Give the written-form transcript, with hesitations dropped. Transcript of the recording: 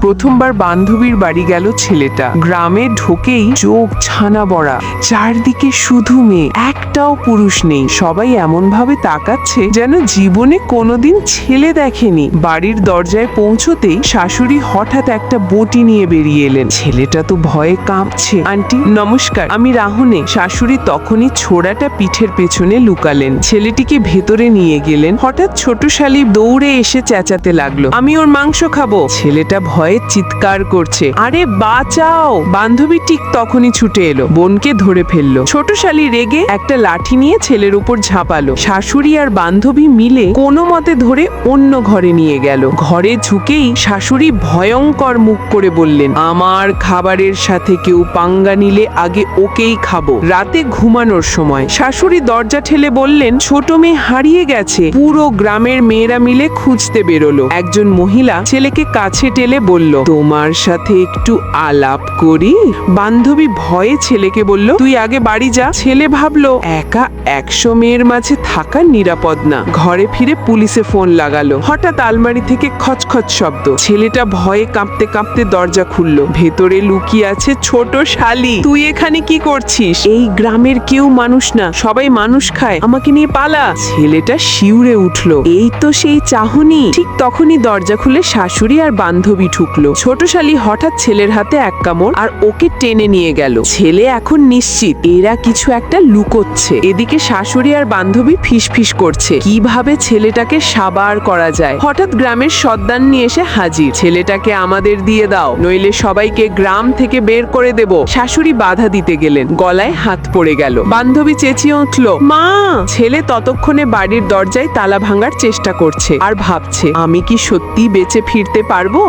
প্রথমবার বান্ধবীর বাড়ি গেল ছেলেটা। গ্রামে ঢোকেই চোখ ছানা বড়া, চারদিকে শুধু মেয়ে, একটাও পুরুষ নেই। সবাই এমন ভাবে তাকাচ্ছে যেন জীবনে কোনোদিন ছেলে দেখেনি। বাড়ির দরজায় পৌঁছতেই শাশুড়ি হঠাৎ একটা বটি নিয়ে বেরিয়ে এলেন। ছেলেটা তো ভয়ে কাঁপছে। আন্টি নমস্কার, আমি রাহুনে। শাশুড়ি তখনই ছোড়াটা পিঠের পেছনে লুকালেন। ছেলেটিকে ভেতরে নিয়ে গেলেন। হঠাৎ ছোট শালি দৌড়ে এসে চেঁচাতে লাগলো, আমি ওর মাংস খাবো। ছেলেটা ভয়ে চিৎকার করছে, আরে বাঁচাও। বান্ধবী ঠিক তখনই ছুটে এলো, বোনকে ধরে ফেললো। ছোট শালি রেগে একটা লাঠি নিয়ে ছেলের উপর ঝাঁপালো। শাশুড়ি আর বান্ধবী মিলে কোনো মতে ধরে অন্য ঘরে নিয়ে গেল। ঘরে ঝুঁকেই শাশুড়ি ভয়ঙ্কর মুখ করে বললেন, আমার খাবারের সাথে কেউ পাঙ্গা নিলে আগে ওকেই খাবো। রাতে ঘুমানোর সময় শাশুড়ি দরজা ঠেলে বললেন, ছোট মেয়ে হারিয়ে গেছে। পুরো গ্রামের মেয়েরা মিলে খুঁজতে বেরোলো। একজন মহিলা ছেলেকে কাছে টেলে বলল, তোমার সাথে একটু আলাপ করি। বান্ধবী ভয়ে ছেলেকে বলল, তুই আগে বাড়ি যা। ছেলে ভাবলো একা 100 মেয়ের মাঝে থাকা নিরাপদ না। ঘরে ফিরে পুলিশে ফোন লাগালো। হঠাৎ আলমারি থেকে খচখচ শব্দ। ছেলেটা ভয়ে কাঁপতে কাঁপতে দরজা খুললো। ভেতরে লুকিয়ে আছে ছোট শালি। তুই এখানে কি করছিস? এই গ্রামের কেউ মানুষ না, সবাই মানুষ খায়, আমাকে নিয়ে পালা। ছেলেটা শিউরে উঠলো, এই তো সেই চাহনি। ঠিক তখনই দরজা খুলে শাশুড়ি আর বান্ধবী ঢুকলো। ছোট শালি হঠাৎ ছেলের হাতে এক কামড় আর ওকে টেনে নিয়ে গেল। ছেলে এখন নিশ্চিত এরা কিছু একটা লুকোচ্ছে। এদিকে শাশুড়ি আর বান্ধবী ফিসফিস করছে, কিভাবে ছেলেটাকে সাবার করা যায়। হঠাৎ গ্রামের সর্দার নিয়ে এসে হাজির। ছেলেটাকে আমাদের দিয়ে দাও, নইলে সবাইকে গ্রাম থেকে বের করে দেব। শাশুড়ি বাধা দিতে গেলেন, গলায় হাত পড়ে গেল। বান্ধবী চেঁচিয়ে উঠল, মা। ছেলে ততক্ষণে বাড়ির দরজায় তালা ভাঙার চেষ্টা করছে আর ভাবছে, আমি কি সত্যি বেঁচে ফিরতে পারবো?